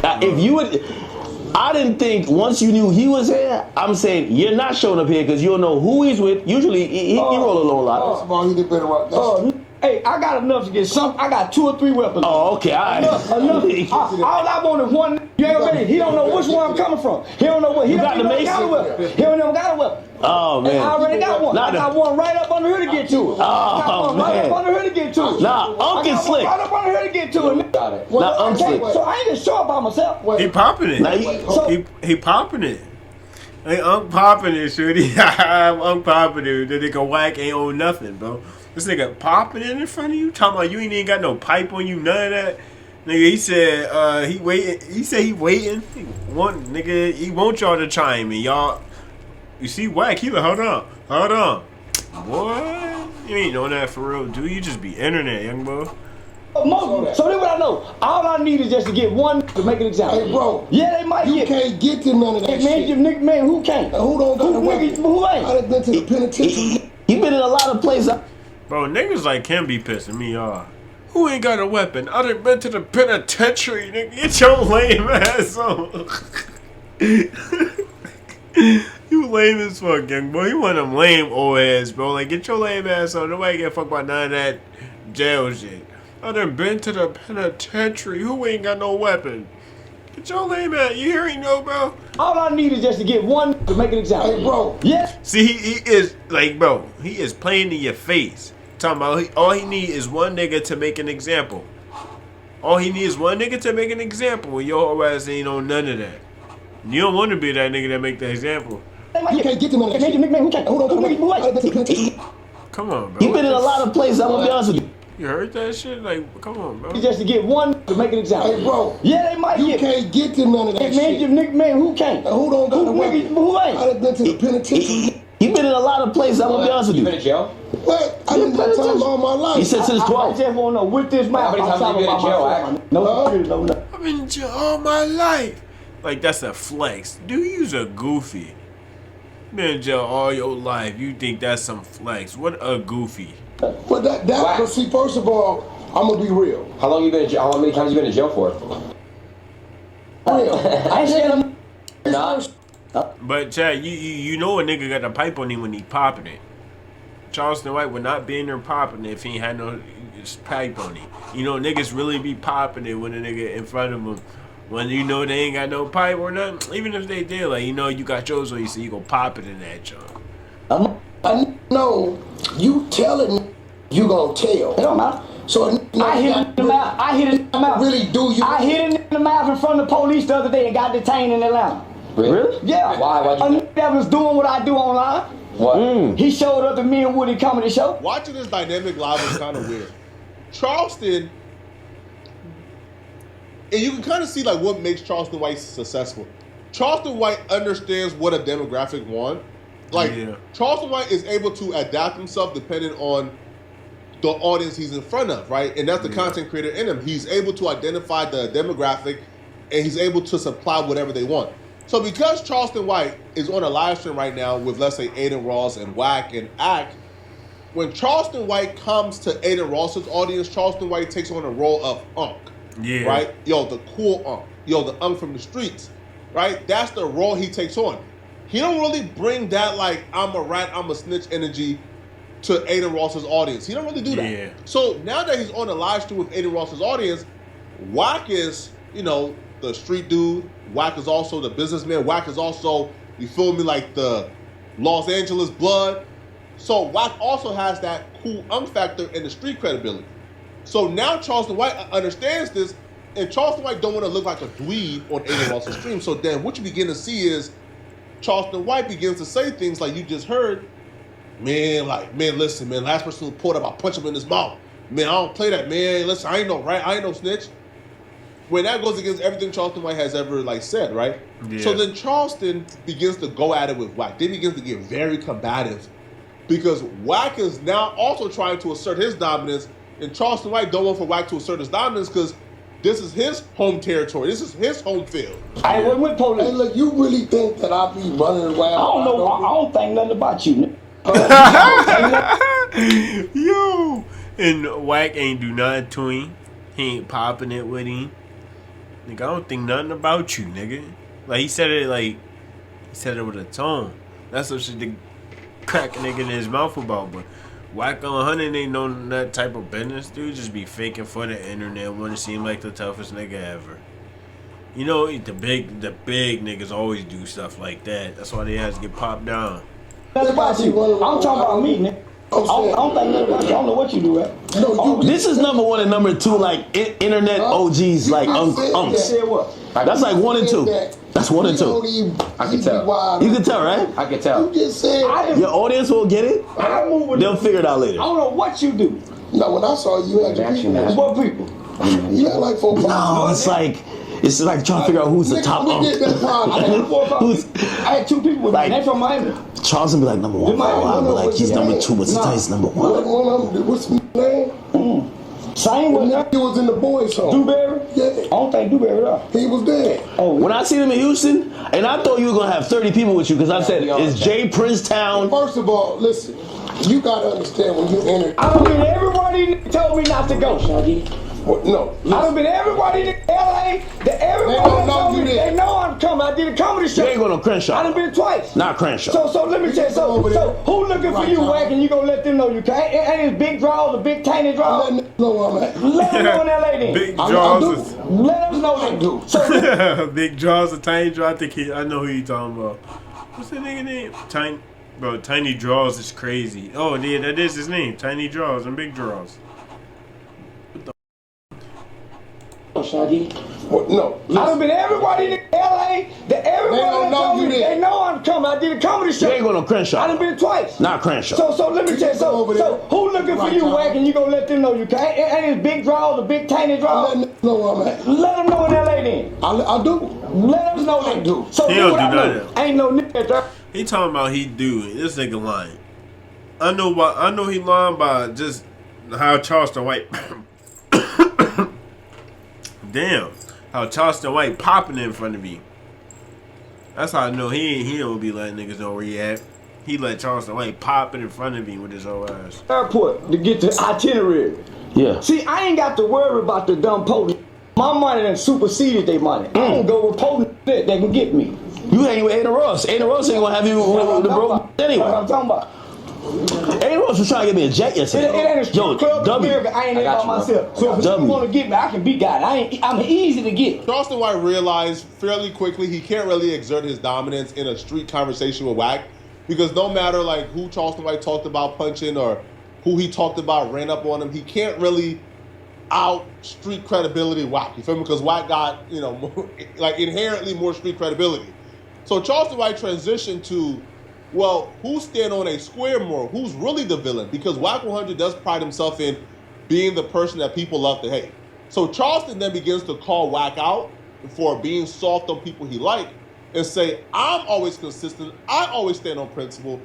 If you would, I didn't think once you knew he was here. I'm saying you're not showing up here because you don't know who he's with. Usually he roll alone a lot. First of all, he did better work. Hey, I got enough to get some. I got 2 or 3 weapons. Oh, okay, all right. Enough. All I want is one. You know what I mean? He don't know which one I'm coming from. He don't know what. He don't got a weapon. He don't even got a weapon. Oh man. And I already got one. I got one right up under here to get to it. Oh man. Right up under here to get to it. Nah, Unc is slick. Right up under here to get to it. Got it. Nah, Unc slick. So I ain't just show up by myself. He popping it. He popping it. Hey, Unc popping it, shorty. Unc popping it. The nigga Wack ain't own nothing, bro. This nigga popping it in front of you, talking about you ain't even got no pipe on you, none of that. Nigga, he said he waiting. He said he waiting. He want y'all to chime in, y'all. You see Wack? He like, hold on, boy. You ain't know that for real, dude. You just be internet, young boy. So that's what I know. All I need is just to get one to make an example. Hey, bro. Yeah, they might You can't get to none of that shit. Man, who can't? Who don't got the weapon? Who ain't? I done been to the penitentiary. He been in a lot of places. Bro, niggas like Kim be pissing me off. Who ain't got a weapon? I done been to the penitentiary, nigga. Get your lame ass on. You lame as fuck, young boy. You one of them lame old ass, bro. Like, get your lame ass on. Nobody get fucked about none of that jail shit. I done been to the penitentiary. Who ain't got no weapon? Get your lame ass. You hearing no, bro? All I need is just to get one to make an example. Hey, bro. Yes. See, he is, like, bro, he is playing in your face. Talking about all he need is one nigga to make an example. All he needs is one nigga to make an example. And your whole ass ain't on none of that. You don't want to be that nigga that make the example. You can't get to none of that shit. Who don't got the weapon? Come on, bro. He been in a lot of places. I'm gonna be honest with you. You heard that shit? Like, come on, bro. Just to get one to make an example. Hey, bro. Yeah, they might You can't get to none of that shit. Man, who can't? Who don't got the weapon? Who ain't? I done been to the penitentiary. He been in a lot of places. I'm gonna be honest with You you. been in jail? What? I done been time all my life. He said since I 12. just want to know with this mouth. How many times have you been in jail, Wack? No. I've been in jail all my life. Like, that's a flex. Dude, you's a goofy. Been in jail all your life. You think that's some flex. What a goofy. But but see, first of all, I'm gonna be real. How long you been in jail? How many times you been in jail for? Real. I ain't scared of Not. But, Chad, you know a nigga got a pipe on him when he popping it. Charleston White would not be in there popping it if he ain't had no pipe on him. You know, niggas really be popping it when a nigga in front of them. When you know they ain't got no pipe or nothing. Even if they did, like, you know you got yours on you, so you gon' pop it in that joint. I know you telling you gonna tell. It don't matter. So I hit him in the mouth. I hit him in the mouth. Really do you? I hit him in the mouth in front of the police the other day and got detained in Atlanta. Really? Yeah. Why? A nigga that was doing what I do online. What? He showed up to me and Woody Comedy Show. Watching this dynamic live is kind of weird. Charleston, and you can kind of see like what makes Charleston White successful. Charleston White understands what a demographic want. Like Charleston White is able to adapt himself depending on the audience he's in front of, right? And that's the content creator in him. He's able to identify the demographic, and he's able to supply whatever they want. So because Charleston White is on a live stream right now with, let's say, Aiden Ross and Wack and Ack, when Charleston White comes to Aiden Ross's audience, Charleston White takes on a role of Unc. Yeah. Right? Yo, the cool Unc. Yo, the Unc from the streets. Right? That's the role he takes on. He don't really bring that, like, I'm a rat, I'm a snitch energy to Aiden Ross's audience. He don't really do that. Yeah. So now that he's on a live stream with Aiden Ross's audience, Wack is, you know, the street dude. Wack is also the businessman. Wack is also, you feel me, like the Los Angeles blood. So Wack also has that cool Unc factor and the street credibility. So now Charleston White understands this, and Charleston White don't want to look like a dweeb on Aiden Ross's stream. So then what you begin to see is Charleston White begins to say things like you just heard, man, listen, man, last person who pulled up, I'll punch him in his mouth. Man, I don't play that, man. Listen, I ain't no rat, I ain't no snitch. When that goes against everything Charleston White has ever, like, said, right? Yeah. So then Charleston begins to go at it with Wack. They begin to get very combative because Wack is now also trying to assert his dominance, and Charleston White don't want for Wack to assert his dominance because this is his home territory. This is his home field. I went with police. Hey, look, you really think that I be running around? I don't know. I don't think nothing about you. Yo, and Wack ain't do nothing to him. He ain't popping it with him. Nigga, I don't think nothing about you, nigga. Like, he said it with a tone. That's what shit to crack a nigga in his mouth about, but Wack on 100 ain't know that type of business, dude. Just be faking for the internet, want to seem like the toughest nigga ever. You know, the big niggas always do stuff like that. That's why they have to get popped down. That's about you. I'm talking about me, nigga. I don't think nothing about you. I don't know what you do, right? No, This is number one and number two, like internet OGs, like Said what? That's like 1 and 2. That's 1 and 2. I can tell. You can tell, right? I can tell. You just said. Your audience will get it. They'll figure it out later. I don't know what you do. No, when I saw you had your people. What people? You had like 4 No, it's like trying to figure out who's the top. We did that I had 2 people with me. They from Miami. Charleston be like number 1. I'll be like he's number 2, but sometimes he's number 1. One of them, what's his name? Same with He was in the boys' home. Dewberry? Yeah. I don't think Dewberry up. He was there. Oh, When I seen him in Houston, and I thought you were gonna have 30 people with you, because I said, "Is Jay Princetown?" First of all, listen, you gotta understand when you enter. I done been everybody told me not to go, Shaggy. No, I done been everybody in LA. Everybody don't know told you me. there. They know I'm coming. I did a comedy show. You ain't going to Crenshaw. I done been twice. Not Crenshaw. So let me tell you. So who looking for you, Wack, and you gonna let them know you can't? Ain't it big draws, a big tiny draw? let them know I'm at. Let them know in LA then. Big draws. Let them know they do. So Big draws, a tiny draw. I know who you talking about. What's that nigga name? Tiny draws is crazy. Oh, yeah, that is his name. Tiny draws and big draws. Shaggy. No, I done been everybody in LA. Everybody know you there. they know I'm coming. I did a comedy show. You ain't going to Crenshaw. I done been twice. Not Crenshaw. So let me tell you. So who looking for you, Wack, and you gonna let them know you can't? Ain't it big draws, a big tiny draw? let them know I'm at. Let them know in LA then. I do. Let them know they do. So He do don't what do I none know. of that. Ain't no nigga there. He talking about he do. This nigga lying. I know he lying by just how Charleston White. Damn, how Charleston White popping in front of me. That's how I know he don't be letting niggas know where he at. He let Charleston White popping in front of me with his whole ass. Airport to get the itinerary. Yeah. See, I ain't got to worry about the dumb police. My money done superseded their money. I don't go with police that they can get me. You hang with Ada Ross. Ada Ross ain't gonna have you with the bro anyway. What I'm talking about. Ada Ross was trying to get me a jet yesterday. It ain't a strip club in W. America. I ain't in by myself. So if W. you want to get me, I can be God. I'm easy to get. Charleston White realized fairly quickly he can't really exert his dominance in a street conversation with Wack, because no matter like who Charleston White talked about punching or who he talked about ran up on him, he can't really out street credibility Wack. You feel me? Because Wack got, more, like inherently more street credibility. So Charleston White transitioned to, well, who's standing on a square more? Who's really the villain? Because Wack 100 does pride himself in being the person that people love to hate. So Charleston then begins to call Wack out for being soft on people he liked and say, I'm always consistent. I always stand on principle.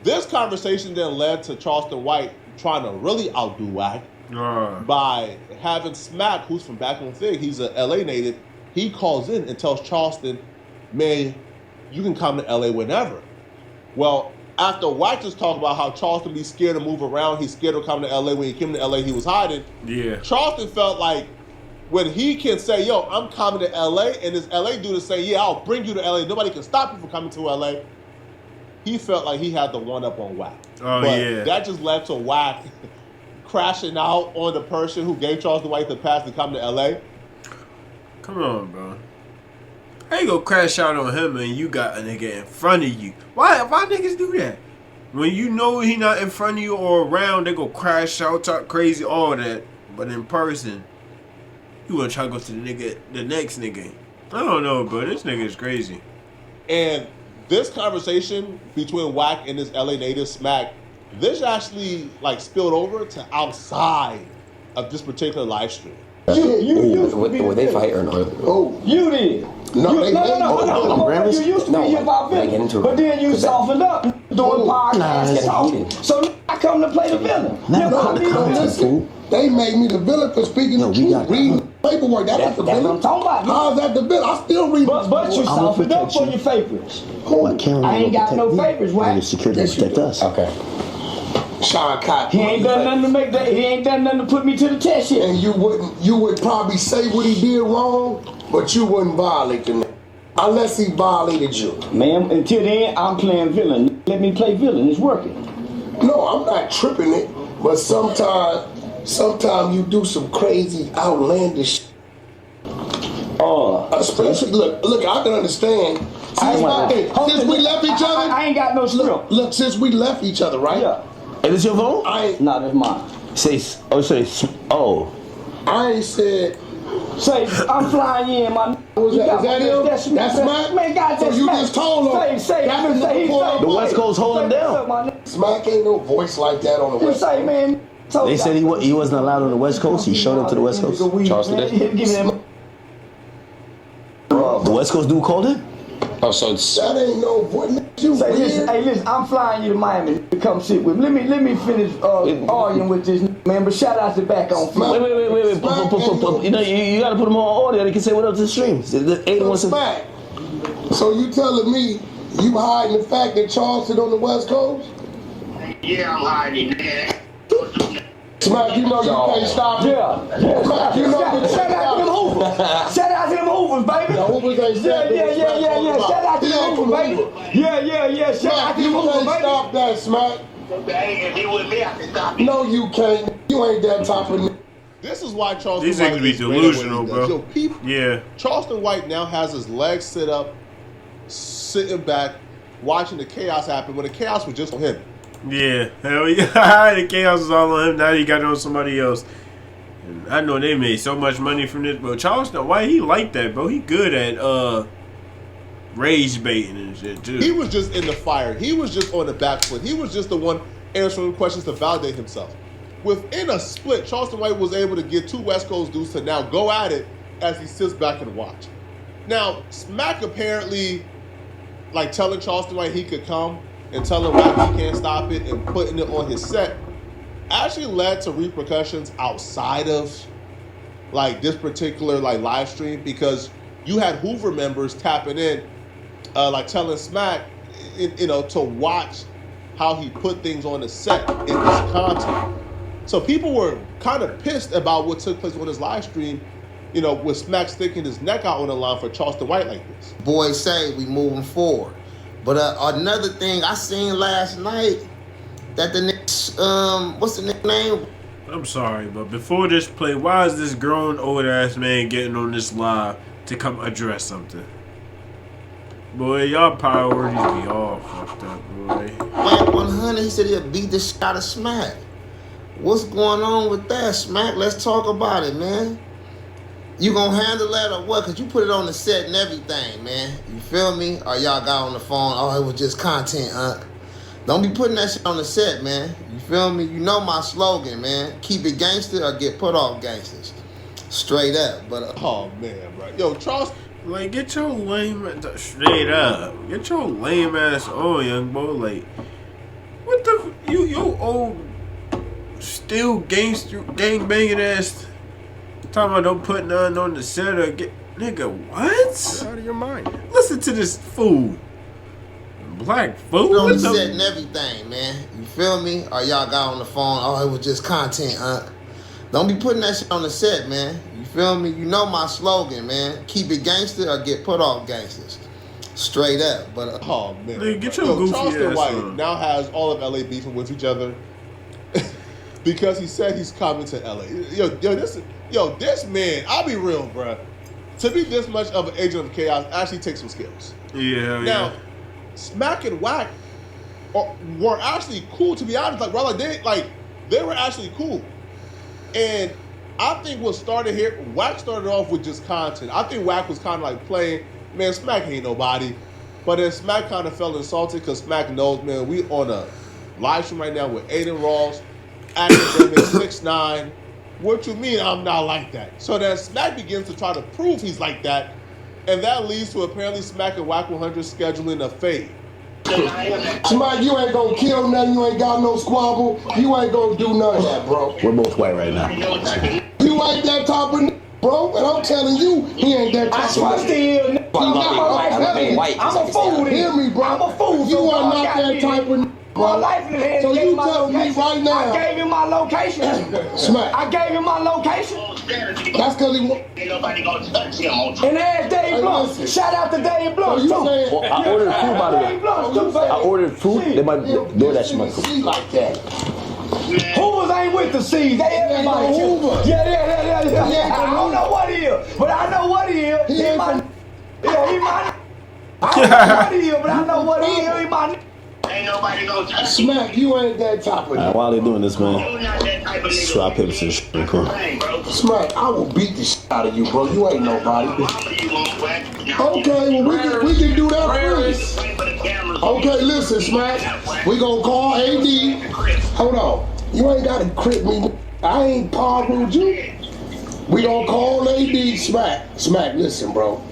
This conversation then led to Charleston White trying to really outdo Wack by having Smack, who's from back on Thing, he's a LA native, he calls in and tells Charleston, man, you can come to LA whenever. Well, after Wack just talked about how Charleston be scared to move around, he's scared to come to LA. When he came to LA, he was hiding. Yeah. Charleston felt like when he can say, yo, I'm coming to LA, and this LA dude is saying, yeah, I'll bring you to LA. Nobody can stop you from coming to LA. He felt like he had the one up on Wack. Oh, but yeah. that just led to Wack crashing out on the person who gave Charleston White the pass to come to LA. Come on, bro. How you gonna crash out on him and you got a nigga in front of you? Why niggas do that? When you know he not in front of you or around, they go crash out, talk crazy, all that. But in person, you wanna try to go to the next nigga. I don't know, but this nigga is crazy. And this conversation between Wack and this LA native Smack, this actually like spilled over to outside of this particular live stream. Were they fighting or not? Oh, You did. No, You used to be hip hop villain, but then you softened up doing podcasts. So I come to play the villain. listen. They made me the villain for speaking the truth, reading paperwork. That's the That's what villain. I'm talking about. How's that the villain? I still read. But you softened up for your favorites. I ain't got no favorites, right? Security protect us. Okay. Sean Cotton. He ain't done nothing to make that. He ain't done nothing to put me to the test yet. And you would probably say what he did wrong but you wouldn't violate the nigga. Unless he violated you. Man, until then, I'm playing villain. Let me play villain. It's working. No, I'm not tripping it, but sometimes you do some crazy, outlandish. Especially, look, I can understand. Since we left each other, I ain't got no script. Look, since we left each other, right? Yeah. And it's your phone? No, that's mine. I ain't said. Say, I'm flying in, my. Is that him? That's Smack? Man, God, so you just told him. The West Coast hold him down. Smack ain't no voice like that on the West Coast. Man. They said he wasn't allowed on the West Coast. He showed up to the West Coast. Charleston did? The West Coast dude called in? Oh, so that ain't no voice. Listen, I'm flying you to Miami to come sit with me. Let me finish arguing with this man, but shout out to back on feet. Wait. You know, you gotta put him on audio. They can say what up to the stream. So you telling me you hiding the fact that Charleston on the West Coast? Yeah, I'm hiding that. Smack, you know you can't stop it. Yeah. Smack, you know you Shout out to them Hoovers. Shout out to them Hoovers, baby. The Hoovers ain't said Yeah. Shout out to them Hoovers, baby. Yeah. Shout out to them Hoovers, baby. Stop that, Smack. If you with me, I can stop it. No, you can't. You ain't that type of nigga. This is why Charleston These White niggas be is delusional, bro. Yo, people, Yeah. Charleston White now has his legs sit up, sitting back, watching the chaos happen when the chaos was just on him. Yeah, hell yeah. The chaos is all on him. Now he got it on somebody else. And I know they made so much money from this, bro. Charleston White, he like that, bro. He good at rage baiting and shit, too. He was just in the fire. He was just on the back foot. He was just the one answering questions to validate himself. Within a split, Charleston White was able to get two West Coast dudes to now go at it as he sits back and watch. Now, Smack apparently, like telling Charleston White he could come and telling Wack he can't stop it and putting it on his set, actually led to repercussions outside of like this particular like live stream, because you had Hoover members tapping in, like telling Smack, to watch how he put things on the set in this content. So people were kind of pissed about what took place on his live stream, with Smack sticking his neck out on the line for Charleston White like this. Boys say we moving forward. But another thing I seen last night, that the next, what's the nickname? I'm sorry, but before this play, why is this grown old ass man getting on this live to come address something? Boy, y'all priorities be all fucked up, boy. Wack 100, he said he'll beat the shit out of Smack. What's going on with that, Smack? Let's talk about it, man. You gonna handle that or what? Cause you put it on the set and everything, man. You feel me? Or y'all got on the phone, oh, it was just content, Don't be putting that shit on the set, man. You feel me? You know my slogan, man. Keep it gangster or get put off gangsters. Straight up, but oh man, bro. Yo, Charleston, like, get your lame straight up. Get your lame ass on, young boy. Like, what the you old still gang banging ass talking about don't put none on the set or get nigga what? Out of your mind. Listen to this fool. Black fool. on the set and everything, man. You feel me? Or y'all got on the phone, oh, it was just content, Don't be putting that shit on the set, man. You feel me? You know my slogan, man. Keep it gangster or get put off gangsters. Straight up, but oh man, dude, get your goofy Charleston ass White on. now has all of LA beefing with each other because he said he's coming to LA. This man, I'll be real, bro. To be this much of an agent of chaos actually takes some skills. Yeah. Now, Smack and Wack were actually cool, to be honest. They were actually cool, and I think what started here, Wack started off with just content. I think Wack was kind of like playing, man, Smack ain't nobody. But then Smack kind of felt insulted because Smack knows, man, we on a live stream right now with Aiden Ross, Academic 6ix9ine. What you mean I'm not like that? So then Smack begins to try to prove he's like that, and that leads to apparently Smack and Wack 100 scheduling a fade. Smack, you ain't gonna kill nothing, you ain't got no squabble, you ain't gonna do none of that, bro. We're both white right now. You ain't that type of bro, and I'm telling you, he ain't that type of I'm a fool. Hear me, bro. I'm a fool. You are not that type of my life in his hands. So you tell me right now. I gave him my location. Smack. I gave him my location. That's because he. Ain't nobody gonna touch him on And ask Dave Hey, Blunt. listen. Shout out to Dave Blunt, you too. saying- Well, I ordered food by the way. Dave Blunt, too, baby. I ordered food. They might do that shit. She like that. Hoovers ain't with the C's. They everybody. ain't no Hoover. Yeah. He ain't I don't know what he is, but I know what he is. He ain't my, from- yeah, he my. I don't know what he is, but I know what he is. He my. Ain't nobody gonna touch him. Smack, you ain't that type of. While they doing this, man, You not that type of nigga. swap hips and shit. Cool. Hey, bro. Smack, I will beat the shit out of you, bro. You ain't nobody. Mama, you won't whack. Okay, well we can do that free. Wait for the cameras. Okay, listen, Smack. We gonna call AD. Hold on. You ain't gotta crit me. I ain't pardoned you. We gonna call AD Smack. Smack, listen, bro.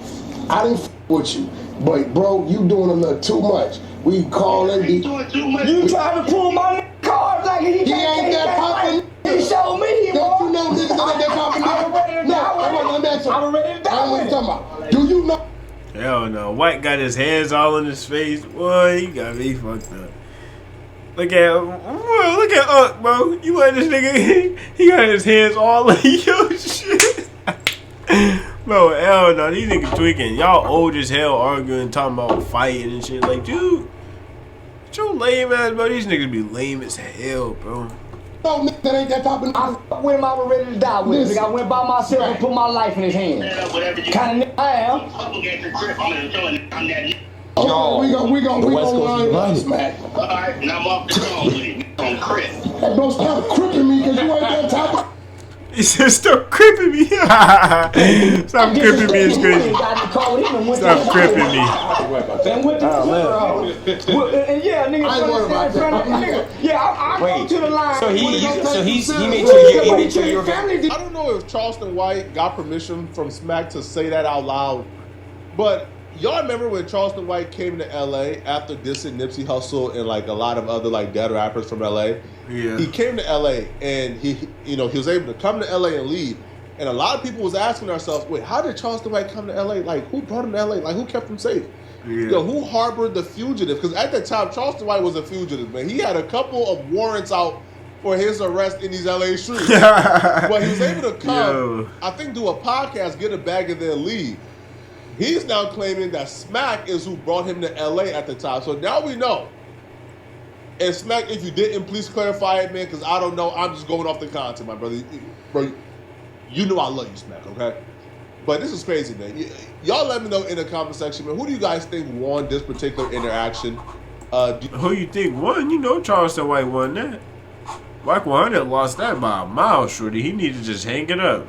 I didn't f with you. But bro, you doing a little too much. We call AD. He doing too much. You trying to prove my cards like he ain't that poppin'. He showed me, Don't boy. you know niggas that ain't that type of I'm ready to nigga? No, I'm ready to I'm ready to die I with ain't it. talking about. Do you know? Hell no. White got his hands all in his face. Boy, he got me fucked up. Look at Unc, bro. You let this nigga, he got his hands all in your shit. Bro, hell no. These niggas tweaking. Y'all old as hell arguing, talking about fighting and shit. Like, dude, get your lame ass, bro. These niggas be lame as hell, bro. No, nigga that ain't that type of nigga. I went I was ready to die with it. Listen. Nigga, I went by myself and put my life in his hands. Stand up, whatever you Kind of nigga I am. fucking get the trip. I'm gonna show it. I'm that nigga. Okay, we gon' West Coast line is up, right. Smack. Alright, and I'm off the phone with it. On Chris. Hey, bro, stop cripping me because you ain't that type of. He said, stop cripping me. Stop cripping me. It's crazy. Stop cripping me. And went to and yeah, nigga, I ain't worried about that. nigga. Yeah, I go to the line. So he made sure you were family. I don't know if Charleston White got permission from Smack to say that out loud, but y'all remember when Charleston White came to LA after dissing Nipsey Hussle and like a lot of other like dead rappers from LA? Yeah. He came to LA and he was able to come to LA and leave. And a lot of people was asking themselves, wait, how did Charleston White come to LA? Like, who brought him to LA? Like, who kept him safe? Yeah. Yo, who harbored the fugitive? Because at the time, Charleston White was a fugitive, man. He had a couple of warrants out for his arrest in these LA streets. But he was able to come, Yo. I think, do a podcast, get a bag, and then leave. He's now claiming that Smack is who brought him to LA at the time. So now we know. And Smack, if you didn't, please clarify it, man, because I don't know. I'm just going off the content, my brother. Bro, you know I love you, Smack, okay? But this is crazy, man. Y'all let me know in the comment section, man. Who do you guys think won this particular interaction? Who you think won? You know Charleston White won that. Wack 100 lost that by a mile, shorty. He needed to just hang it up.